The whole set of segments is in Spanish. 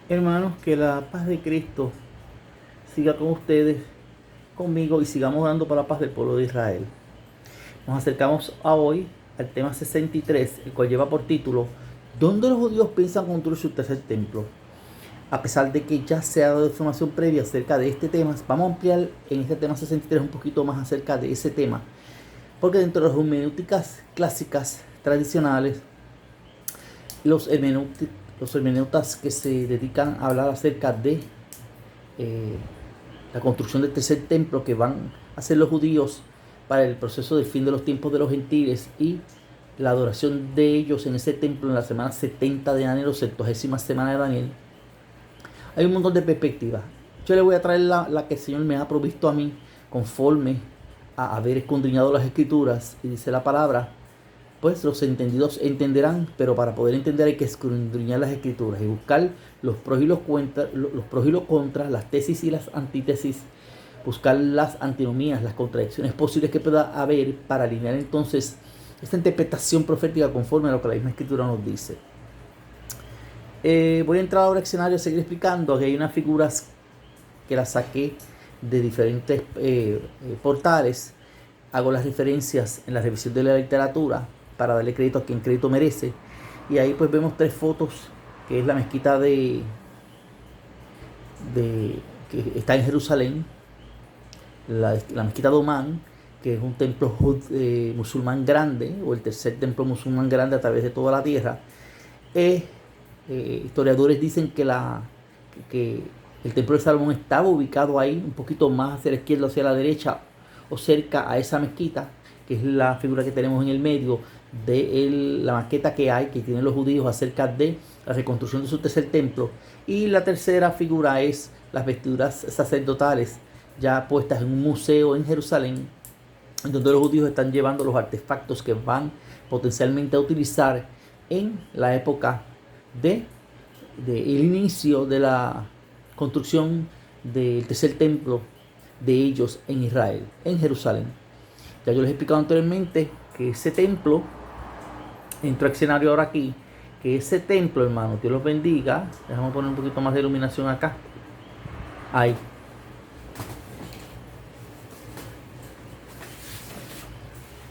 Hermanos, que la paz de Cristo siga con ustedes, conmigo y sigamos dando para la paz del pueblo de Israel. Nos acercamos a hoy al tema 63, el cual lleva por título ¿Dónde los judíos piensan construir su tercer templo? A pesar de que ya se ha dado información previa acerca de este tema, vamos a ampliar en este tema 63 un poquito más acerca de ese tema, porque dentro de las hermenéuticas clásicas tradicionales, los hermeneutas que se dedican a hablar acerca de eh, la construcción del tercer templo que van a hacer los judíos para el proceso del fin de los tiempos de los gentiles y la adoración de ellos en ese templo en la semana 70 de enero, 70ª semana de Daniel. Hay un montón de perspectivas. Yo le voy a traer la que el Señor me ha provisto a mí conforme a haber escudriñado las escrituras, y dice la palabra, pues los entendidos entenderán, pero para poder entender hay que escudriñar las escrituras y buscar los pros y los contras, las tesis y las antítesis, buscar las antinomías, las contradicciones posibles que pueda haber para alinear entonces esta interpretación profética conforme a lo que la misma escritura nos dice. Voy a entrar ahora al escenario a seguir explicando. Que hay unas figuras que las saqué de diferentes portales. Hago las referencias en la revisión de la literatura para darle crédito a quien crédito merece. Y ahí pues vemos tres fotos, que es la mezquita de que está en Jerusalén, la mezquita de Omán, que es un templo musulmán grande, o el tercer templo musulmán grande a través de toda la tierra. Historiadores dicen que el templo de Salomón estaba ubicado ahí, un poquito más hacia la izquierda o hacia la derecha, o cerca a esa mezquita, que es la figura que tenemos en el medio de la maqueta que hay, que tienen los judíos acerca de la reconstrucción de su tercer templo. Y la tercera figura es las vestiduras sacerdotales, ya puestas en un museo en Jerusalén, donde los judíos están llevando los artefactos que van potencialmente a utilizar en la época de el inicio de la construcción del tercer templo de ellos en Israel, en Jerusalén. Ya yo les he explicado anteriormente que ese templo, entro al escenario ahora aquí, que ese templo, hermano, Dios los bendiga. Déjame poner un poquito más de iluminación acá. Ahí.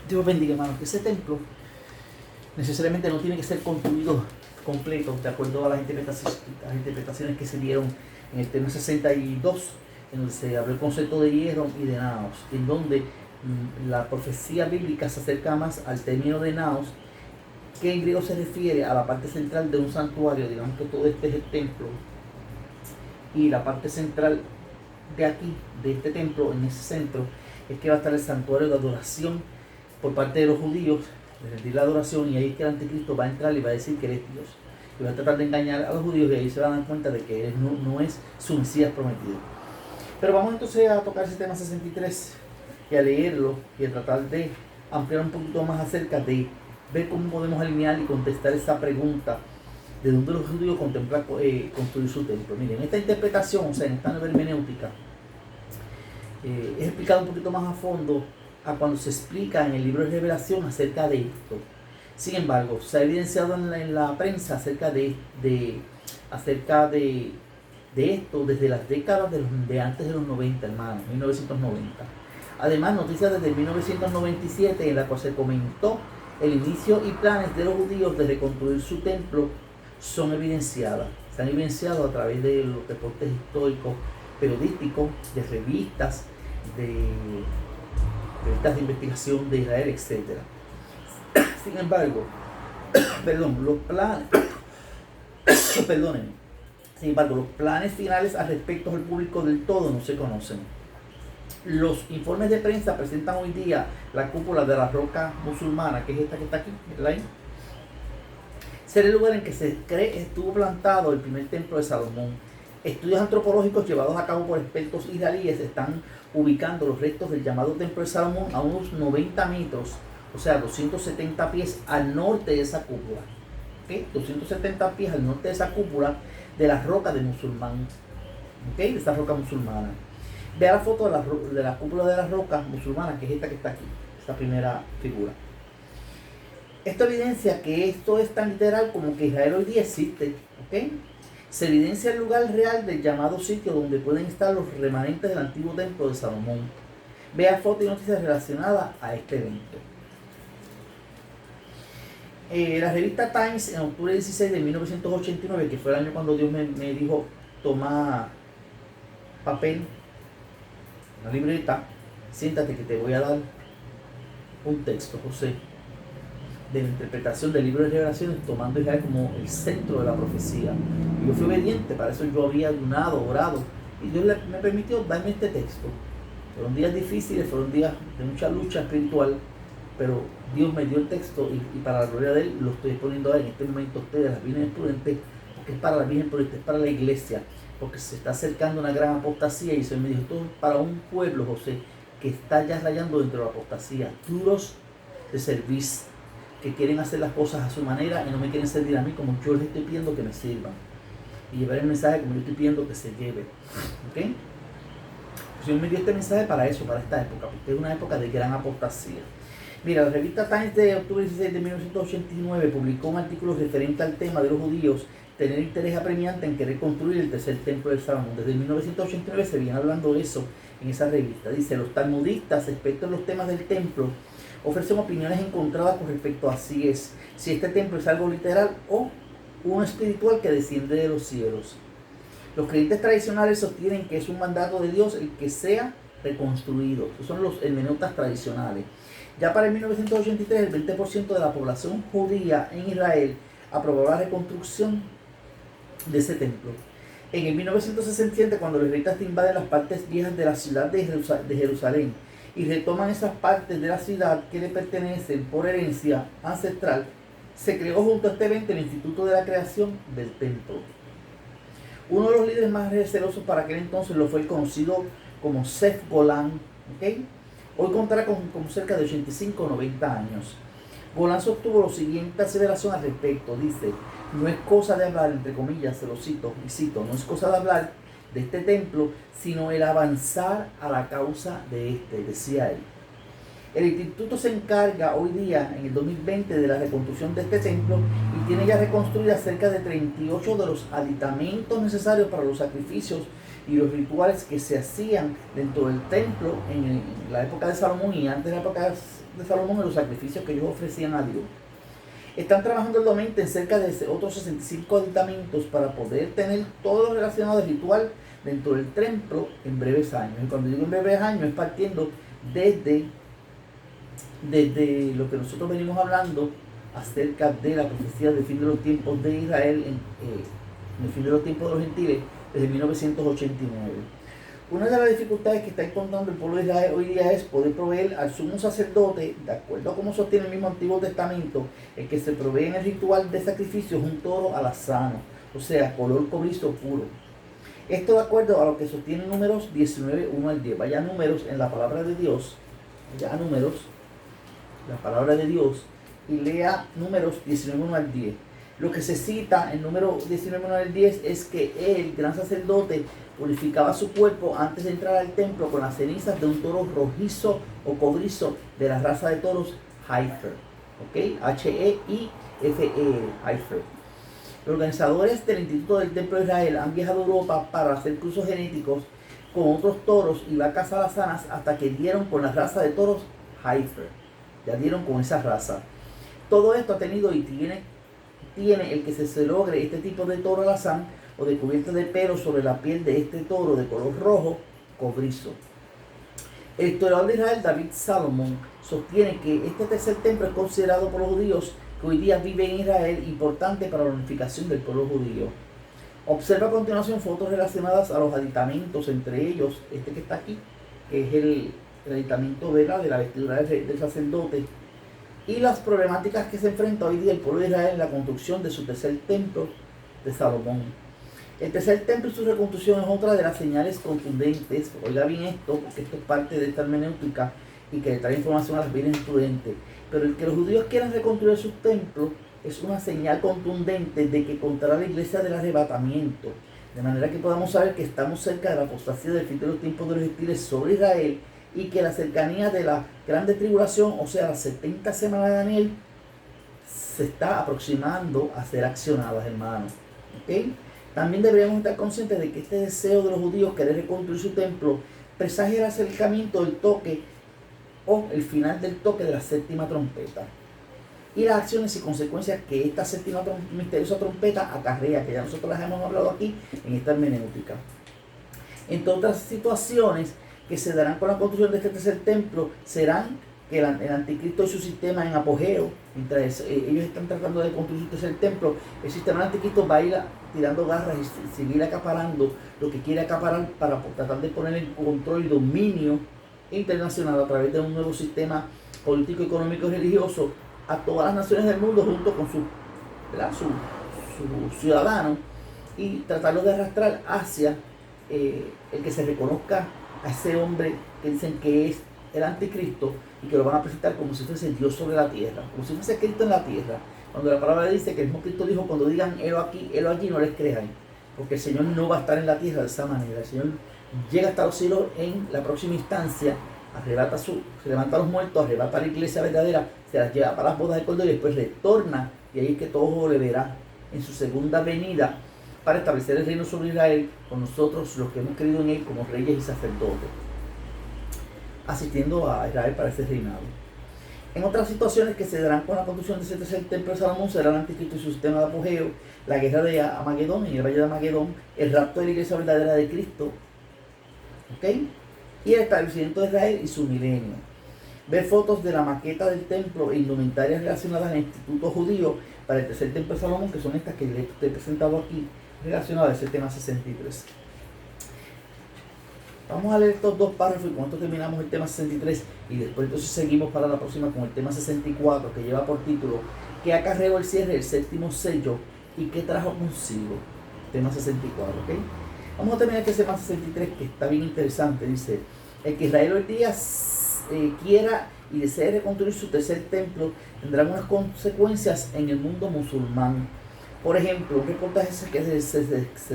Dios los bendiga, hermano, que ese templo necesariamente no tiene que ser construido completo, de acuerdo a las interpretaciones que se dieron en el tema 62, en donde se habló el concepto de hierro y de naos, en donde la profecía bíblica se acerca más al término de naos, que en griego se refiere a la parte central de un santuario. Digamos que todo este es el templo, y la parte central de aquí, de este templo, en ese centro, es que va a estar el santuario de adoración por parte de los judíos, de rendir la adoración, y ahí es que el anticristo va a entrar y va a decir que él es Dios, y va a tratar de engañar a los judíos, y ahí se van a dar cuenta de que él no es su Mesías prometido. Pero vamos entonces a tocar ese tema 63 y a leerlo y a tratar de ampliar un poquito más acerca de ver cómo podemos alinear y contestar esa pregunta de dónde los judíos contemplan construir su templo. Miren, esta interpretación, o sea, en esta nueva hermenéutica, es explicado un poquito más a fondo a cuando se explica en el libro de Revelación acerca de esto. Sin embargo, se ha evidenciado en la prensa acerca de esto desde las décadas de antes de los 90, hermano, 1990. Además, noticias desde 1997 en la cual se comentó el inicio y planes de los judíos de reconstruir su templo son evidenciadas. Se han evidenciado a través de los reportes históricos, periodísticos, de revistas, de investigación de Israel, etc. Sin embargo, los planes, perdónenme, sin embargo, los planes finales al respecto al público del todo no se conocen. Los informes de prensa presentan hoy día la cúpula de la roca musulmana, que es esta que está aquí, ¿verdad? Será el lugar en que se cree estuvo plantado el primer templo de Salomón. Estudios antropológicos llevados a cabo por expertos israelíes están ubicando los restos del llamado templo de Salomón a unos 90 metros, o sea, 270 pies al norte de esa cúpula. ¿Okay? 270 pies al norte de esa cúpula de la roca de musulmán. ¿Okay? De esa roca musulmana. Vea la foto de la cúpula de la roca musulmana, que es esta que está aquí, esta primera figura. Esto evidencia que esto es tan literal como que Israel hoy día existe, ¿ok? Se evidencia el lugar real del llamado sitio donde pueden estar los remanentes del antiguo templo de Salomón. Vea fotos y noticias relacionadas a este evento. La revista Times, en octubre 16 de 1989, que fue el año cuando Dios me dijo, toma papel, una libreta, siéntate que te voy a dar un texto, José, de la interpretación del libro de Revelaciones, tomando Israel como el centro de la profecía. Y yo fui obediente, para eso yo había ayunado, orado, y Dios me permitió darme este texto. Fueron días difíciles, fueron días de mucha lucha espiritual, pero Dios me dio el texto y para la gloria de Él lo estoy exponiendo en este momento a ustedes, las Vírgenes Prudentes, porque es para la Virgen Prudente, es para la iglesia, porque se está acercando una gran apostasía. Y se me dijo, esto es para un pueblo, José, que está ya rayando dentro de la apostasía, duros de servicio, que quieren hacer las cosas a su manera y no me quieren servir a mí como yo les estoy pidiendo que me sirvan, y llevar el mensaje como yo estoy pidiendo que se lleve. ¿Ok? Pues Dios me dio este mensaje para eso, para esta época, porque es una época de gran apostasía. Mira, la revista Times de octubre 16 de 1989 publicó un artículo referente al tema de los judíos tener interés apremiante en querer construir el tercer templo de Salomón. Desde 1989 se viene hablando de eso en esa revista. Dice, los talmudistas, expertos en los temas del templo, ofrecen opiniones encontradas con respecto a si este templo es algo literal o uno espiritual que desciende de los cielos. Los creyentes tradicionales sostienen que es un mandato de Dios el que sea reconstruido. Esos son los hermeneutas tradicionales. Ya para el 1983, el 20% de la población judía en Israel aprobó la reconstrucción de ese templo. En el 1967, cuando los israelitas invaden las partes viejas de la ciudad de Jerusalén y retoman esas partes de la ciudad que le pertenecen por herencia ancestral, se creó junto a este evento el Instituto de la Creación del Templo. Uno de los líderes más recelosos para aquel entonces lo fue el conocido como Seth Golan, ¿okay? Hoy contará con cerca de 85 o 90 años. Golan sostuvo la siguiente aseveración al respecto. Dice, no es cosa de hablar, entre comillas, se lo cito y cito, no es cosa de hablar de este templo, sino el avanzar a la causa de este, decía él. El instituto se encarga hoy día, en el 2020, de la reconstrucción de este templo y tiene ya reconstruidas cerca de 38 de los aditamentos necesarios para los sacrificios y los rituales que se hacían dentro del templo en la época de Salomón y antes de la época de Salomón, en los sacrificios que ellos ofrecían a Dios. Están trabajando arduamente en cerca de otros 65 aditamentos para poder tener todo lo relacionado al ritual dentro del templo en breves años. Y cuando digo en breves años es partiendo desde lo que nosotros venimos hablando acerca de la profecía del fin de los tiempos de Israel, en el fin de los tiempos de los gentiles, desde 1989. Una de las dificultades que está encontrando el pueblo de Israel hoy día es poder proveer al sumo sacerdote, de acuerdo a como sostiene el mismo Antiguo Testamento, el que se provee en el ritual de sacrificio es un toro alazano, o sea, color cobrizo puro. Esto de acuerdo a lo que sostiene Números 19, 1 al 10. Vaya a Números en la palabra de Dios, vaya a Números, la palabra de Dios, y lea Números 19, 1 al 10. Lo que se cita en número 19, 1 al 10 es que el gran sacerdote purificaba su cuerpo antes de entrar al templo con las cenizas de un toro rojizo o cobrizo de la raza de toros Heifer. ¿Ok? H-E-I-F-E-R, Heifer. Los organizadores del Instituto del Templo de Israel han viajado a Europa para hacer cruces genéticos con otros toros y vacas alazanas hasta que dieron con la raza de toros Heifer. Ya dieron con esa raza. Todo esto ha tenido y tiene el que se logre este tipo de toro alazán o de cubierta de pelo sobre la piel de este toro de color rojo cobrizo. El historiador de Israel, David Salomón, sostiene que este tercer templo es considerado por los judíos que hoy día viven en Israel importante para la unificación del pueblo judío. Observa a continuación fotos relacionadas a los aditamentos, entre ellos este que está aquí, que es el aditamento de la vestidura del sacerdote, y las problemáticas que se enfrenta hoy día el pueblo de Israel en la construcción de su tercer templo de Salomón. El tercer templo y su reconstrucción es otra de las señales contundentes, oiga bien esto, porque esto es parte de esta hermenéutica y que le trae información a las Vírgenes Prudentes, pero el que los judíos quieran reconstruir sus templos es una señal contundente de que contará la iglesia del arrebatamiento, de manera que podamos saber que estamos cerca de la apostasía del fin de los tiempos de los gentiles sobre Israel y que la cercanía de la grande tribulación, o sea, las 70 semanas de Daniel, se está aproximando a ser accionadas, hermanos. ¿Okay? También deberíamos estar conscientes de que este deseo de los judíos querer reconstruir su templo presagia el acercamiento del toque o el final del toque de la séptima trompeta y las acciones y consecuencias que esta séptima misteriosa trompeta acarrea, que ya nosotros las hemos hablado aquí en esta hermenéutica. Entre otras situaciones que se darán con la construcción de este tercer templo serán que el anticristo y su sistema en apogeo, mientras ellos están tratando de construir su tercer templo, el sistema del anticristo va a ir tirando garras y seguir acaparando lo que quiere acaparar para tratar de poner en control y dominio internacional a través de un nuevo sistema político, económico y religioso a todas las naciones del mundo junto con sus ciudadanos y tratarlos de arrastrar hacia el que se reconozca a ese hombre que dicen que es el anticristo y que lo van a presentar como si fuese Dios sobre la tierra, como si fuese Cristo en la tierra. Cuando la palabra dice que el mismo Cristo dijo, cuando digan helo aquí, helo allí, no les crean, porque el Señor no va a estar en la tierra de esa manera. El Señor llega hasta los cielos en la próxima instancia, se levanta a los muertos, arrebata a la iglesia verdadera, se las lleva para las bodas del Cordero y después retorna, y ahí es que todo le verá en su segunda venida para establecer el reino sobre Israel con nosotros los que hemos creído en él como reyes y sacerdotes, asistiendo a Israel para ese reinado. En otras situaciones que se darán con la construcción de ese tercer templo de Salomón será el anticristo y su sistema de apogeo, la guerra de Amagedón, en el valle de Amagedón, el rapto de la iglesia verdadera de Cristo, y el establecimiento de Israel y su milenio. Ver fotos de la maqueta del templo e indumentarias relacionadas al Instituto Judío para el tercer templo de Salomón, que son estas que les he presentado aquí, relacionadas a ese tema 63. Vamos a leer estos dos párrafos y con esto terminamos el tema 63 y después entonces seguimos para la próxima con el tema 64, que lleva por título ¿qué acarreó el cierre del séptimo sello y qué trajo consigo? Tema 64, ¿ok? Vamos a terminar este tema 63 que está bien interesante. Dice, el que Israel hoy día quiera y desee reconstruir su tercer templo tendrá unas consecuencias en el mundo musulmán. Por ejemplo, un reportaje que se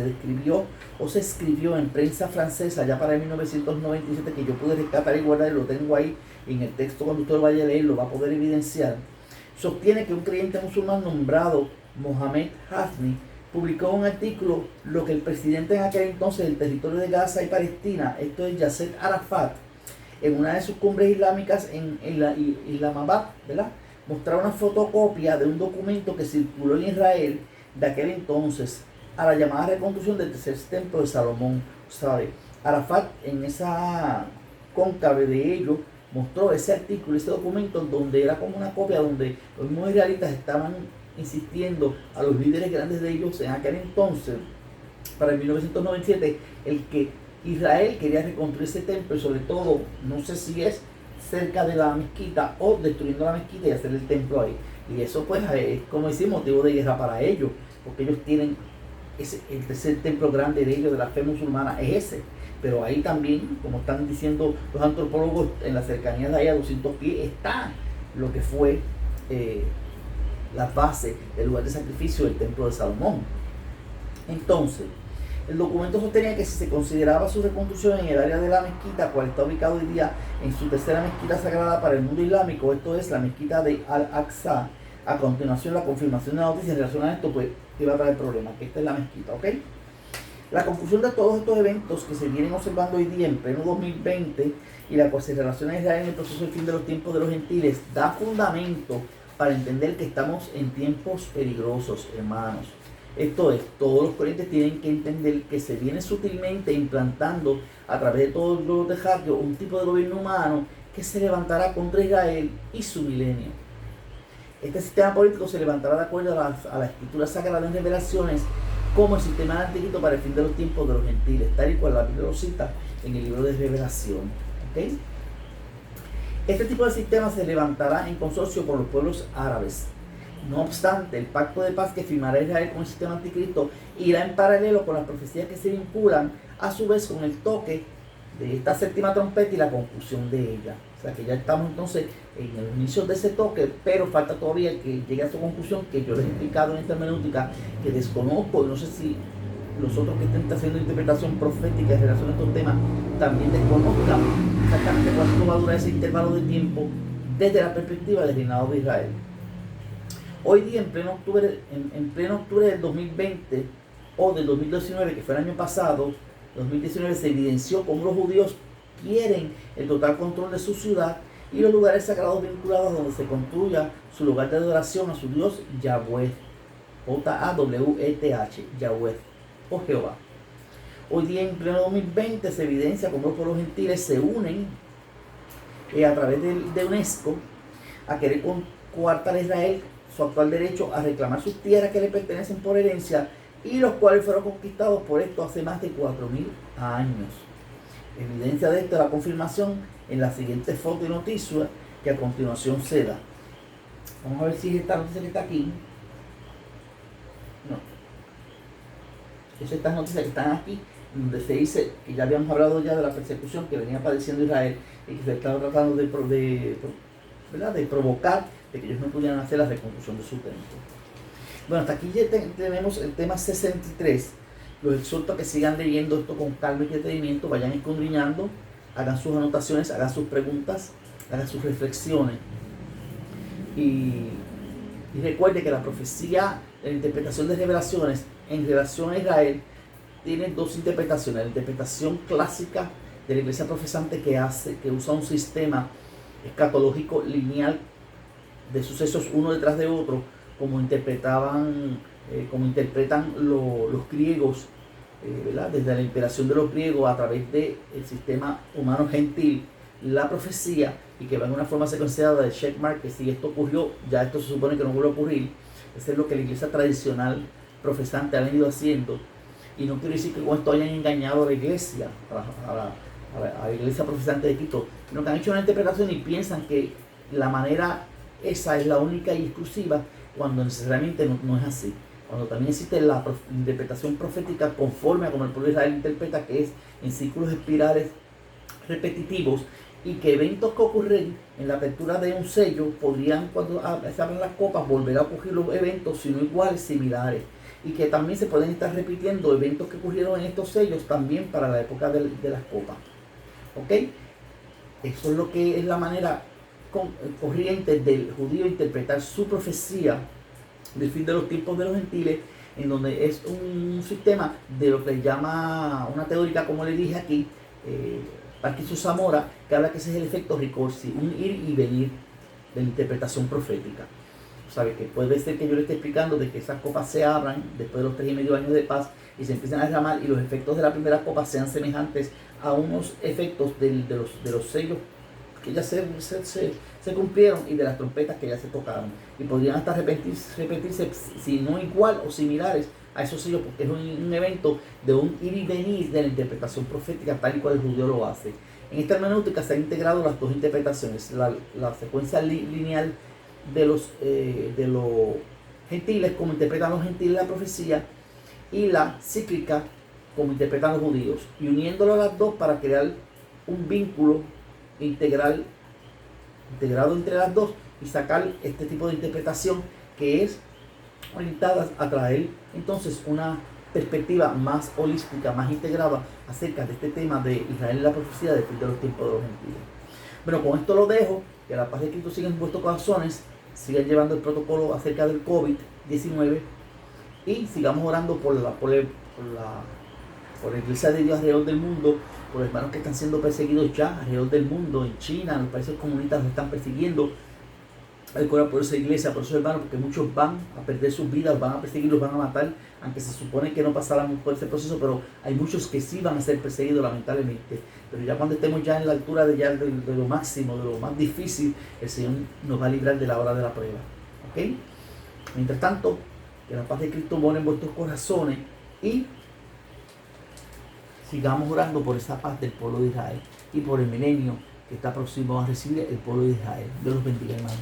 describió o se escribió en prensa francesa ya para el 1997 que yo pude rescatar y guardar y lo tengo ahí en el texto, cuando usted lo vaya a leer lo va a poder evidenciar, sostiene que un creyente musulmán nombrado Mohamed Hafni publicó un artículo lo que el presidente en aquel entonces del territorio de Gaza y Palestina, esto es Yasser Arafat, en una de sus cumbres islámicas en Islamabad, ¿verdad?, mostraba una fotocopia de un documento que circuló en Israel de aquel entonces a la llamada reconstrucción del tercer templo de Salomón. ¿Sabe? Arafat en esa cóncave de ello mostró ese artículo, ese documento donde era como una copia donde los mismos israelitas estaban insistiendo a los líderes grandes de ellos en aquel entonces, para el 1997, el que Israel quería reconstruir ese templo y sobre todo, no sé si es cerca de la mezquita o destruyendo la mezquita y hacer el templo ahí. Y eso pues es, como decimos, motivo de guerra para ellos, porque ellos tienen el tercer templo grande de ellos, de la fe musulmana, es ese. Pero ahí también, como están diciendo los antropólogos, en la cercanía de ahí a 200 pies está lo que fue la base, el lugar de sacrificio del templo de Salomón. Entonces, el documento sostenía que si se consideraba su reconstrucción en el área de la mezquita, cual está ubicado hoy día en su tercera mezquita sagrada para el mundo islámico, esto es la mezquita de Al-Aqsa, a continuación la confirmación de la noticia en relación a esto, pues iba a traer problemas, que esta es la mezquita, ¿ok? La conclusión de todos estos eventos que se vienen observando hoy día en pleno 2020 y la cual se relaciona a Israel en el proceso del fin de los tiempos de los gentiles, da fundamento para entender que estamos en tiempos peligrosos, hermanos. Esto es, todos los creyentes tienen que entender que se viene sutilmente implantando a través de todo el globo terráqueo un tipo de gobierno humano que se levantará contra Israel y su milenio. Este sistema político se levantará de acuerdo a la escritura sagrada en Revelaciones como el sistema del anticristo para el fin de los tiempos de los gentiles, tal y cual la Biblia lo cita en el libro de Revelación. ¿Okay? Este tipo de sistema se levantará en consorcio por los pueblos árabes. No obstante, el pacto de paz que firmará Israel con el sistema anticristo irá en paralelo con las profecías que se vinculan a su vez con el toque de esta séptima trompeta y la conclusión de ella. O sea que ya estamos entonces en el inicio de ese toque, pero falta todavía que llegue a su conclusión, que yo les he explicado en esta hermenéutica, que desconozco, y no sé si los otros que estén haciendo interpretación profética en relación a estos temas también desconozcan exactamente cuánto va a durar ese intervalo de tiempo desde la perspectiva del reinado de Israel. Hoy día, en pleno octubre del 2020, o del 2019, que fue el año pasado, 2019, se evidenció cómo los judíos quieren el total control de su ciudad y los lugares sagrados vinculados donde se construya su lugar de adoración a su Dios Yahweh, Jaweth, Yahweh, o Jehová. Hoy día, en pleno 2020, se evidencia cómo los pueblos gentiles se unen a través de UNESCO a querer coartar a Israel su actual derecho a reclamar sus tierras que le pertenecen por herencia y los cuales fueron conquistados por esto hace más de 4.000 años. Evidencia de esto es la confirmación en la siguiente foto y noticia que a continuación se da. Vamos a ver si es esta noticia que está aquí. No. Es estas noticias que están aquí, donde se dice que ya habíamos hablado ya de la persecución que venía padeciendo Israel y que se estaba tratando de provocar de que ellos no pudieran hacer la reconstrucción de su templo. Bueno, hasta aquí ya tenemos el tema 63. Los exhorto a que sigan leyendo esto con calma y detenimiento, vayan escudriñando, hagan sus anotaciones, hagan sus preguntas, hagan sus reflexiones. Y recuerde que la profecía, la interpretación de revelaciones en relación a Israel, tiene dos interpretaciones. La interpretación clásica de la iglesia profesante que usa un sistema escatológico lineal de sucesos uno detrás de otro, como interpretan los griegos, desde la inspiración de los griegos a través del sistema humano gentil, la profecía, y que va en una forma secuenciada de checkmark, que si esto ocurrió, ya esto se supone que no vuelve a ocurrir. Eso es lo que la iglesia tradicional profesante ha venido haciendo, y no quiero decir que con esto hayan engañado a la iglesia, a la iglesia profesante de Quito, sino que han hecho una interpretación y piensan que la manera esa es la única y exclusiva, cuando necesariamente no es así. Cuando también existe la interpretación profética conforme a como el pueblo de Israel interpreta, que es en círculos espirales repetitivos, y que eventos que ocurren en la apertura de un sello podrían, cuando se abren las copas, volver a ocurrir los eventos, sino iguales, similares, y que también se pueden estar repitiendo eventos que ocurrieron en estos sellos también para la época de las copas. ¿Ok? Eso es lo que es la manera corriente del judío interpretar su profecía del fin de los tiempos de los gentiles, en donde es un sistema de lo que llama una teórica, como le dije aquí, Parkinson Zamora, que habla que ese es el efecto Ricorsi, un ir y venir de la interpretación profética. ¿Sabe? Que puede ser que yo le esté explicando de que esas copas se abran después de los 3,5 años de paz y se empiezan a derramar, y los efectos de la primera copa sean semejantes a unos efectos de los sellos que ya se cumplieron y de las trompetas que ya se tocaron, y podrían hasta repetirse, si no igual o similares a esos sellos, porque es un evento de un ir y venir de la interpretación profética tal y cual el judío lo hace. En esta hermenéutica se han integrado las dos interpretaciones, la secuencia lineal de los gentiles, como interpretan los gentiles la profecía, y la cíclica, como interpretan los judíos, y uniéndolo a las dos para crear un vínculo integrado entre las dos, y sacar este tipo de interpretación que es orientada a traer entonces una perspectiva más holística, más integrada acerca de este tema de Israel y la profecía del fin de los tiempos de los gentiles. Bueno, con esto lo dejo, que la paz de Cristo siga en vuestros corazones, sigan llevando el protocolo acerca del COVID-19 y sigamos orando por la iglesia de Dios alrededor del mundo, por los hermanos que están siendo perseguidos ya alrededor del mundo, en China, en los países comunistas los están persiguiendo. Hay que orar por esa iglesia, por esos hermanos, porque muchos van a perder sus vidas, van a perseguirlos, van a matar, aunque se supone que no pasaran por ese proceso, pero hay muchos que sí van a ser perseguidos, lamentablemente. Pero ya cuando estemos ya en la altura de lo máximo, de lo más difícil, el Señor nos va a librar de la hora de la prueba. ¿Ok? Mientras tanto, que la paz de Cristo more en vuestros corazones y sigamos orando por esa paz del pueblo de Israel y por el milenio que está próximo a recibir el pueblo de Israel. Dios los bendiga, hermanos.